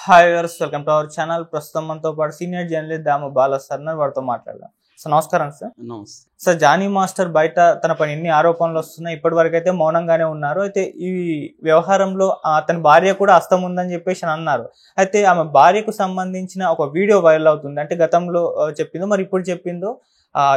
Hi viewers, welcome to our channel. ప్రస్తుతం మనతో పాటు సీనియర్ జర్నలిస్ట్ దాము బాల సార్ వారితో మాట్లాడదాం. సార్ నమస్కారం. సార్ జానీ మాస్టర్ బయట తనపై ఎన్ని ఆరోపణలు వస్తున్నాయి, ఇప్పటి వరకు అయితే మౌనంగానే ఉన్నారు. అయితే ఈ వ్యవహారంలో అతని భార్య కూడా హస్తం ఉందని చెప్పేసి అన్నారు. అయితే ఆమె భార్యకు సంబంధించిన ఒక వీడియో వైరల్ అవుతుంది. అంటే గతంలో చెప్పిందో మరి ఇప్పుడు చెప్పిందో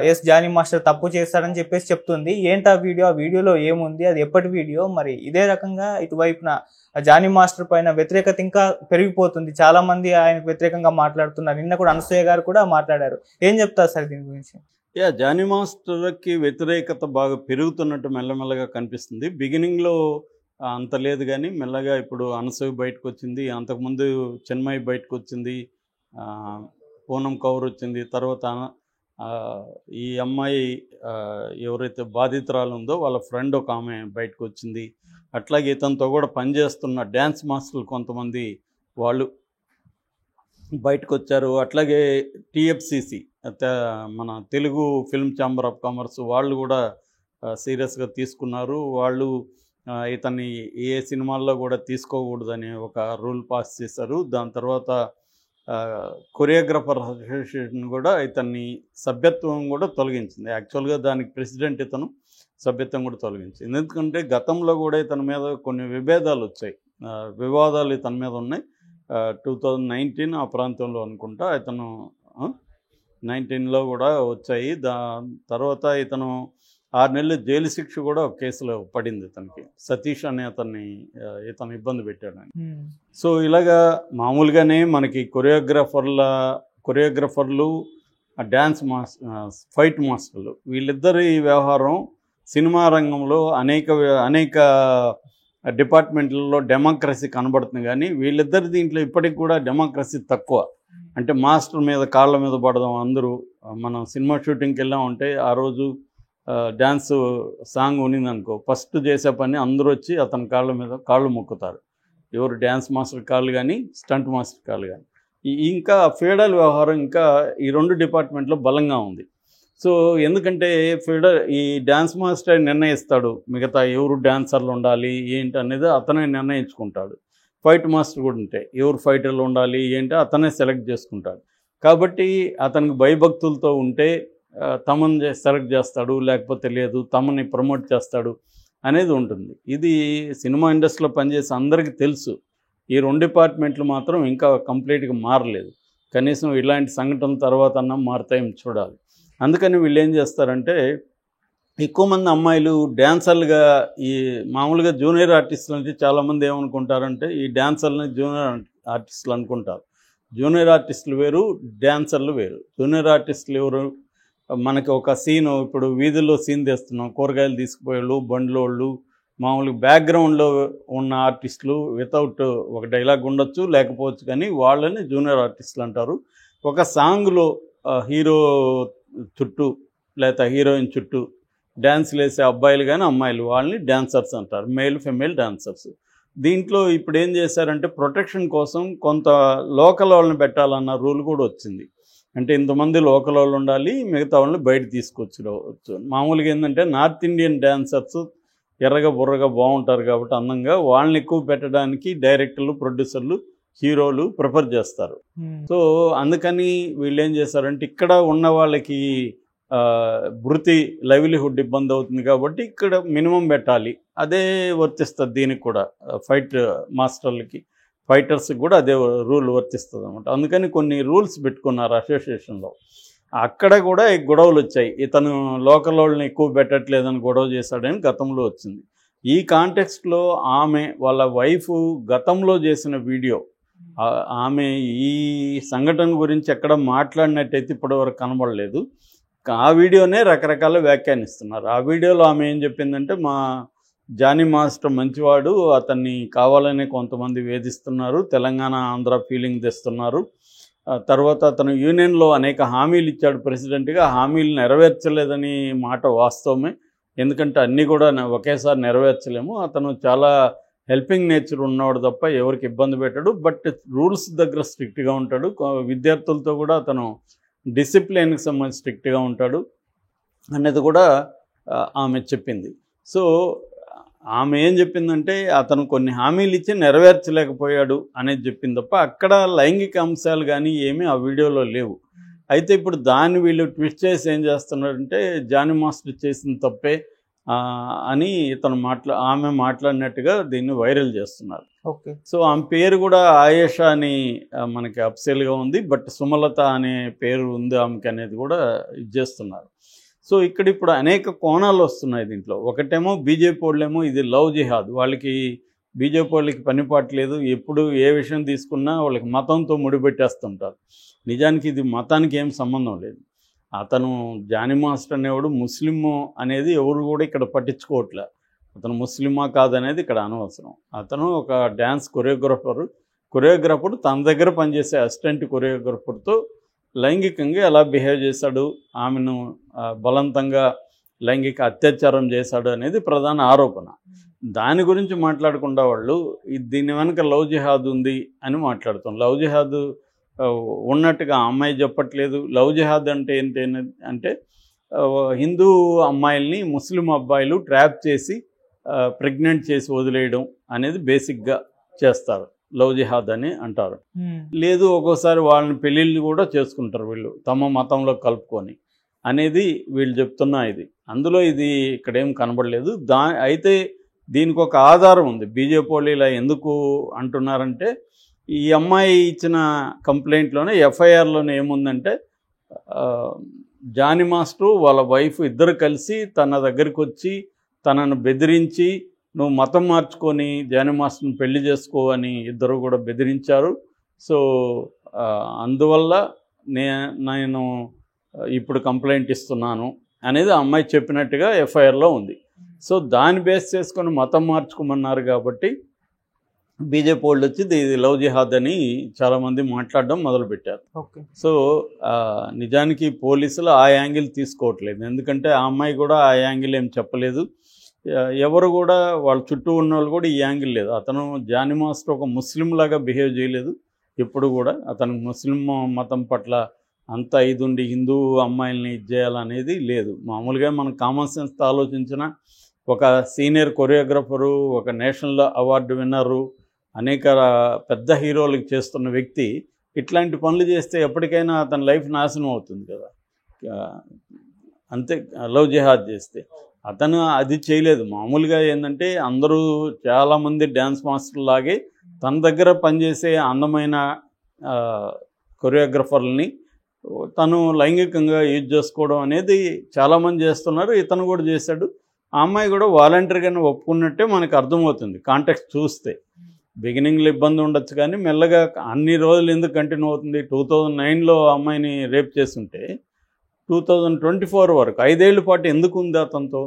ఎస్ జానీ మాస్టర్ తప్పు చేస్తాడని చెప్పేసి చెప్తుంది. ఏంటి ఆ వీడియోలో ఏముంది, అది ఎప్పటి వీడియో, మరి ఇదే రకంగా ఇటువైపున జానీ మాస్టర్ పైన వ్యతిరేకత ఇంకా పెరిగిపోతుంది. చాలా మంది ఆయనకు వ్యతిరేకంగా మాట్లాడుతున్నారు. నిన్న కూడా అనసూయ గారు కూడా మాట్లాడారు. ఏం చెప్తారు సార్ దీని గురించి? జానీ మాస్టర్కి వ్యతిరేకత బాగా పెరుగుతున్నట్టు మెల్లమెల్లగా కనిపిస్తుంది. బిగినింగ్లో అంత లేదు, కానీ మెల్లగా ఇప్పుడు అనసూయ బయటకు వచ్చింది, అంతకుముందు చెన్మయి బయటకు వచ్చింది, పూనం కౌర్ వచ్చింది, తర్వాత ఈ అమ్మాయి ఎవరైతే బాధితురాలు ఉందో వాళ్ళ ఫ్రెండ్ ఒక ఆమె బయటకు వచ్చింది. అట్లాగే ఇతనితో కూడా పనిచేస్తున్న డ్యాన్స్ మాస్టర్లు కొంతమంది వాళ్ళు బయటకు వచ్చారు. అట్లాగే టీఎఫ్సిసి మన Telugu film chamber of commerce వాళ్ళు కూడా సీరియస్గా తీసుకున్నారు. వాళ్ళు ఇతన్ని ఏ సినిమాల్లో కూడా తీసుకోకూడదని ఒక రూల్ పాస్ చేశారు. దాని తర్వాత కొరియోగ్రాఫర్ అసోసియేషన్ కూడా ఇతన్ని సభ్యత్వం కూడా తొలగించింది. యాక్చువల్గా దానికి ప్రెసిడెంట్ ఇతను, సభ్యత్వం కూడా తొలగించింది. ఎందుకంటే గతంలో కూడా ఇతని మీద కొన్ని విభేదాలు వచ్చాయి, వివాదాలు ఇతని మీద ఉన్నాయి. 2019 ఆ ప్రాంతంలో అనుకుంటా, ఇతను 19లో కూడా వచ్చాయి. తర్వాత ఇతను 6 నెలలు జైలు శిక్ష కూడా ఒక కేసులో పడింది ఇతనికి. సతీష్ అనే ఇతను ఇబ్బంది పెట్టాడని. సో ఇలాగా మామూలుగానే మనకి కొరియోగ్రాఫర్లు డ్యాన్స్ ఫైట్ మాస్టర్లు వీళ్ళిద్దరి వ్యవహారం సినిమా రంగంలో అనేక డిపార్ట్మెంట్లలో డెమోక్రసీ కనబడుతుంది, కానీ వీళ్ళిద్దరి దీంట్లో ఇప్పటికి కూడా డెమోక్రసీ తక్కువ. అంటే మాస్టర్ మీద కాళ్ళ మీద పడదాం. అందరూ మనం సినిమా షూటింగ్కి వెళ్ళామంటే ఆ రోజు డ్యాన్స్ సాంగ్ ఉన్నిందనుకో, ఫస్ట్ చేసే పని అందరూ వచ్చి అతని కాళ్ళు మొక్కుతారు. ఎవరు డ్యాన్స్ మాస్టర్ కాళ్ళు కానీ స్టంట్ మాస్టర్ కాళ్ళు కానీ. ఇంకా ఫెడరల్ వ్యవహారం ఇంకా ఈ 2 డిపార్ట్మెంట్లో బలంగా ఉంది. సో ఎందుకంటే ఈ డ్యాన్స్ మాస్టర్ నిర్ణయిస్తాడు మిగతా ఎవరు డ్యాన్సర్లు ఉండాలి ఏంటి అనేది అతనే నిర్ణయించుకుంటాడు. ఫైట్ మాస్టర్ కూడా ఉంటాయి, ఎవరు ఫైటర్లు ఉండాలి ఏంటి అతనే సెలెక్ట్ చేసుకుంటాడు. కాబట్టి అతనికి భయభక్తులతో ఉంటే తమని సెలెక్ట్ చేస్తాడు, లేకపోతే లేదు తమని ప్రమోట్ చేస్తాడు అనేది ఉంటుంది. ఇది సినిమా ఇండస్ట్రీలో పనిచేసే అందరికీ తెలుసు. ఈ 2 డిపార్ట్మెంట్లు మాత్రం ఇంకా కంప్లీట్గా మారలేదు. కనీసం ఇలాంటి సంఘటనల తర్వాత అన్నా మారుతాయని చూడాలి. అందుకని వీళ్ళు ఏం చేస్తారంటే, ఎక్కువ మంది అమ్మాయిలు డ్యాన్సర్లుగా ఈ మామూలుగా జూనియర్ ఆర్టిస్టులు అంటే చాలామంది ఏమనుకుంటారంటే ఈ డ్యాన్సర్లని జూనియర్ ఆర్టిస్టులు అనుకుంటారు. జూనియర్ ఆర్టిస్టులు వేరు, డ్యాన్సర్లు వేరు. జూనియర్ ఆర్టిస్టులు ఎవరు, మనకి ఒక సీను ఇప్పుడు వీధుల్లో సీన్ తీస్తున్నాం, కూరగాయలు తీసుకుపోయేళ్ళు, బండ్లోళ్ళు, మామూలుగా బ్యాక్గ్రౌండ్లో ఉన్న ఆర్టిస్టులు వితౌట్ ఒక డైలాగ్ ఉండొచ్చు లేకపోవచ్చు, కానీ వాళ్ళని జూనియర్ ఆర్టిస్టులు అంటారు. ఒక సాంగ్లో హీరో చుట్టూ లేదా హీరోయిన్ చుట్టూ డ్యాన్స్లు వేసే అబ్బాయిలు కానీ అమ్మాయిలు వాళ్ళని డాన్సర్స్ అంటారు, మేల్ ఫెమేల్ డాన్సర్స్. దీంట్లో ఇప్పుడు ఏం చేశారంటే ప్రొటెక్షన్ కోసం కొంత లోకల్ వాళ్ళని పెట్టాలన్న రూల్ కూడా వచ్చింది. అంటే ఇంతమంది లోకల్ వాళ్ళు ఉండాలి, మిగతా వాళ్ళని బయట తీసుకొచ్చు. మామూలుగా ఏంటంటే నార్త్ ఇండియన్ డాన్సర్స్ ఎర్రగా బుర్రగా బాగుంటారు కాబట్టి అందంగా, వాళ్ళని ఎక్కువ పెట్టడానికి డైరెక్టర్లు, ప్రొడ్యూసర్లు, హీరోలు ప్రిఫర్ చేస్తారు. సో అందుకని వీళ్ళు ఏం చేస్తారంటే ఇక్కడ ఉన్న వాళ్ళకి వృత్తి లైవ్లీహుడ్ ఇబ్బంది అవుతుంది కాబట్టి ఇక్కడ మినిమం పెట్టాలి. అదే వర్తిస్తుంది దీనికి కూడా, ఫైట్ మాస్టర్లకి ఫైటర్స్కి కూడా అదే రూల్ వర్తిస్తుంది అనమాట. అందుకని కొన్ని రూల్స్ పెట్టుకున్నారు అసోసియేషన్లో. అక్కడ కూడా గొడవలు వచ్చాయి. ఇతను లోకల్ వాళ్ళని ఎక్కువ పెట్టట్లేదని గొడవ చేశాడని గతంలో వచ్చింది. ఈ కాంటెక్స్ట్లో ఆమె వాళ్ళ వైఫ్ గతంలో చేసిన వీడియో, ఆమె ఈ సంఘటన గురించి ఎక్కడ మాట్లాడినట్టయితే ఇప్పటివరకు కనబడలేదు. ఆ వీడియోనే రకరకాల వ్యాఖ్యానిస్తున్నారు. ఆ వీడియోలో ఆమె ఏం చెప్పిందంటే, మా జానీ మాస్టర్ మంచివాడు, అతన్ని కావాలనే కొంతమంది వేధిస్తున్నారు, తెలంగాణ ఆంధ్ర ఫీలింగ్ తెస్తున్నారు. తర్వాత అతను యూనియన్లో అనేక హామీలు ఇచ్చాడు ప్రెసిడెంట్గా, హామీలు నెరవేర్చలేదని మాట వాస్తవమే. ఎందుకంటే అన్నీ కూడా ఒకేసారి నెరవేర్చలేము. అతను చాలా హెల్పింగ్ నేచర్ ఉన్నవాడు తప్ప ఎవరికి ఇబ్బంది పెట్టాడు. బట్ రూల్స్ దగ్గర స్ట్రిక్ట్గా ఉంటాడు. విద్యార్థులతో కూడా అతను డిసిప్లిన్కి సంబంధించి స్ట్రిక్ట్గా ఉంటాడు అనేది కూడా ఆమె చెప్పింది. సో ఆమె ఏం చెప్పిందంటే అతను కొన్ని హామీలు ఇచ్చి నెరవేర్చలేకపోయాడు అనేది చెప్పింది తప్ప అక్కడ లైంగిక అంశాలు కానీ ఏమీ ఆ వీడియోలో లేవు. అయితే ఇప్పుడు దాన్ని వీళ్ళు ట్విస్ట్ చేసి ఏం చేస్తున్నారంటే జానీ మాస్టర్ చేసిన తప్పే అని ఆమె మాట్లాడినట్టుగా దీన్ని వైరల్ చేస్తున్నారు. ఓకే. సో ఆమె పేరు కూడా ఆయేషా అని మనకి అప్సెల్గా ఉంది, బట్ సుమలత అనే పేరు ఉంది ఆమెకి అనేది కూడా ఇచ్చేస్తున్నారు. సో ఇక్కడ ఇప్పుడు అనేక కోణాలు వస్తున్నాయి దీంట్లో. ఒకటేమో బీజేపీ వాళ్ళేమో ఇది లవ్ జిహాద్, వాళ్ళకి బీజేపీ వాళ్ళకి పనిపాట్లేదు, ఎప్పుడు ఏ విషయం తీసుకున్నా వాళ్ళకి మతంతో ముడిపెట్టేస్తుంటారు. నిజానికి ఇది మతానికి ఏం సంబంధం లేదు. అతను జానీ మాస్టర్ అనేవాడు ముస్లిము అనేది ఎవరు కూడా ఇక్కడ పట్టించుకోవట్లే. అతను ముస్లిమా కాదనేది ఇక్కడ అనవసరం. అతను ఒక డ్యాన్స్ కొరియోగ్రాఫర్ తన దగ్గర పనిచేసే అసిస్టెంట్ కొరియోగ్రాఫర్తో లైంగికంగా ఎలా బిహేవ్ చేశాడు, ఆమెను బలవంతంగా లైంగిక అత్యాచారం చేశాడు అనేది ప్రధాన ఆరోపణ. దాని గురించి మాట్లాడకుండా వాళ్ళు దీని వెనక లవ్ జిహాద్ ఉంది అని మాట్లాడుతాం. లవ్ జిహాద్ ఉన్నట్టుగా అమ్మాయి చెప్పట్లేదు. లవ్ జిహాద్ అంటే ఏంటి అంటే హిందూ అమ్మాయిల్ని ముస్లిం అబ్బాయిలు ట్రాప్ చేసి ప్రెగ్నెంట్ చేసి వదిలేయడం అనేది బేసిక్గా చేస్తారు, లవ్ జిహాద్ అని అంటారు. లేదు ఒక్కోసారి వాళ్ళని పెళ్ళిళ్ళు కూడా చేసుకుంటారు వీళ్ళు తమ మతంలో కలుపుకొని అనేది వీళ్ళు చెప్తున్నా. ఇది అందులో ఇది ఇక్కడేం కనబడలేదు. అయితే దీనికి ఒక ఆధారం ఉంది. బీజేపీ వాళ్ళు ఇలా ఎందుకు అంటున్నారంటే ఈ అమ్మాయి ఇచ్చిన కంప్లైంట్లోనే ఎఫ్ఐఆర్లోనే ఏముందంటే జానీ మాస్టర్ వాళ్ళ వైఫ్ ఇద్దరు కలిసి తన దగ్గరికి వచ్చి తనను బెదిరించి నువ్వు మతం మార్చుకొని జానీ మాస్టర్ని పెళ్లి చేసుకో అని ఇద్దరు కూడా బెదిరించారు. సో అందువల్ల నేను ఇప్పుడు కంప్లైంట్ ఇస్తున్నాను అనేది ఆ అమ్మాయి చెప్పినట్టుగా ఎఫ్ఐఆర్లో ఉంది. సో దాన్ని బేస్ చేసుకొని మతం మార్చుకోమన్నారు కాబట్టి బీజేపీ వాళ్ళు వచ్చి ఇది లవ్ జిహాద్ అని చాలామంది మాట్లాడడం మొదలుపెట్టారు. సో నిజానికి పోలీసులు ఆ యాంగిల్ తీసుకోవట్లేదు, ఎందుకంటే ఆ అమ్మాయి కూడా ఆ యాంగిల్ ఏం చెప్పలేదు. ఎవరు కూడా వాళ్ళ చుట్టూ ఉన్న వాళ్ళు కూడా ఈ యాంగిల్ లేదు. అతను జానీ మాస్టర్ ఒక ముస్లిం లాగా బిహేవ్ చేయలేదు ఎప్పుడు కూడా. అతను ముస్లిం మతం పట్ల అంత ఇదుండి హిందూ అమ్మాయిల్ని ఇది చేయాలనేది లేదు. మామూలుగా మనం కామన్ సెన్స్తో ఆలోచించిన ఒక సీనియర్ కొరియోగ్రాఫరు, ఒక నేషనల్ అవార్డు విన్నరు, అనేక పెద్ద హీరోలకు చేస్తున్న వ్యక్తి ఇట్లాంటి పనులు చేస్తే ఎప్పటికైనా అతని లైఫ్ నాశనం అవుతుంది కదా. అంతే లవ్ జిహాద్ చేస్తే అతను అది చేయలేదు. మామూలుగా ఏంటంటే అందరూ చాలామంది డ్యాన్స్ మాస్టర్ లాగే తన దగ్గర పనిచేసే అందమైన కొరియోగ్రఫర్లని తను లైంగికంగా యూజ్ చేసుకోవడం అనేది చాలామంది చేస్తున్నారు. ఇతను కూడా చేశాడు. ఆ అమ్మాయి కూడా వాలంటరీగానే ఒప్పుకున్నట్టే మనకు అర్థమవుతుంది కాంటెక్స్ట్ చూస్తే. బిగినింగ్లో ఇబ్బంది ఉండొచ్చు కానీ మెల్లగా అన్ని రోజులు ఎందుకు కంటిన్యూ అవుతుంది. 2009లో అమ్మాయిని రేప్ చేస్తుంటే 2024 వరకు 5 ఏళ్ల పాటు ఎందుకు ఉంది అతనితో.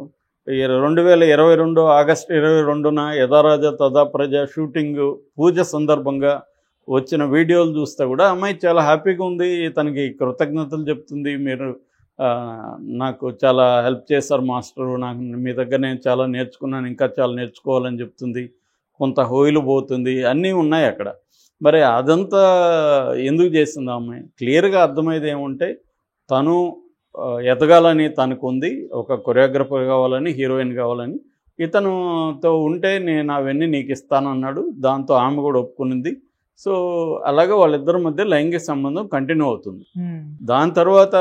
2022 ఆగస్టు 22న యథారాజా తదా ప్రజ షూటింగ్ పూజ సందర్భంగా వచ్చిన వీడియోలు చూస్తే కూడా అమ్మాయి చాలా హ్యాపీగా ఉంది, తనకి కృతజ్ఞతలు చెప్తుంది. మీరు నాకు చాలా హెల్ప్ చేశారు మాస్టరు, నాకు మీ దగ్గర నేను చాలా నేర్చుకున్నాను, ఇంకా చాలా నేర్చుకోవాలని చెప్తుంది. కొంత హోయిలు పోతుంది, అన్నీ ఉన్నాయి అక్కడ. మరి అదంతా ఎందుకు చేసింది ఆ అమ్మాయి? క్లియర్గా అర్థమైంది ఏమంటే తను ఎదగాలని తనకు ఉంది, ఒక కొరియోగ్రఫర్ కావాలని, హీరోయిన్ కావాలని. ఇతనుతో ఉంటే నేను అవన్నీ నీకు ఇస్తానన్నాడు. దాంతో ఆమె కూడా ఒప్పుకునింది. సో అలాగే వాళ్ళిద్దరి మధ్య లైంగిక సంబంధం కంటిన్యూ అవుతుంది. దాని తర్వాత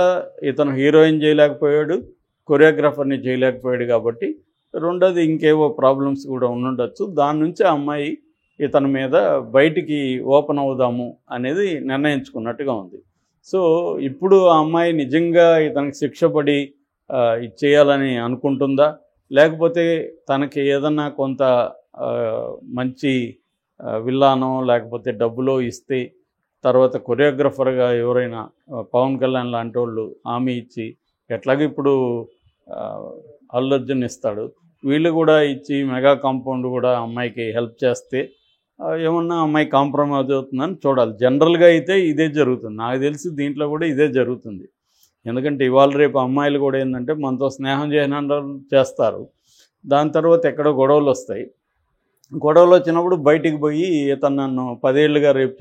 ఇతను హీరోయిన్ చేయలేకపోయాడు, కొరియోగ్రాఫర్ని చేయలేకపోయాడు కాబట్టి రెండోది ఇంకేవో ప్రాబ్లమ్స్ కూడా ఉండుండొచ్చు. దాని నుంచి ఆ అమ్మాయి ఇతని మీద బయటికి ఓపెన్ అవుదాము అనేది నిర్ణయించుకున్నట్టుగా ఉంది. సో ఇప్పుడు ఆ అమ్మాయి నిజంగా ఇతనికి శిక్ష పడి ఇది చేయాలని అనుకుంటుందా, లేకపోతే తనకి ఏదన్నా కొంత మంచి విల్లానో లేకపోతే డబ్బులో ఇస్తే తర్వాత కొరియోగ్రఫర్గా ఎవరైనా పవన్ కళ్యాణ్ లాంటి వాళ్ళు హామీ ఇచ్చి, ఎట్లాగో ఇప్పుడు అల్లు అర్జున్ ఇస్తాడు, వీళ్ళు కూడా ఇచ్చి మెగా కాంపౌండ్ కూడా అమ్మాయికి హెల్ప్ చేస్తే ఏమన్నా అమ్మాయి కాంప్రమైజ్ అవుతుందని చూడాలి. జనరల్గా అయితే ఇదే జరుగుతుంది. నాకు తెలిసి దీంట్లో కూడా ఇదే జరుగుతుంది. ఎందుకంటే ఇవాళ రేపు అమ్మాయిలు కూడా ఏంటంటే మనతో స్నేహం చేస్తారు, దాని తర్వాత ఎక్కడో గొడవలు వస్తాయి. గొడవలు వచ్చినప్పుడు బయటికి పోయి ఇతను నన్ను 10 ఏళ్ళుగా రేపు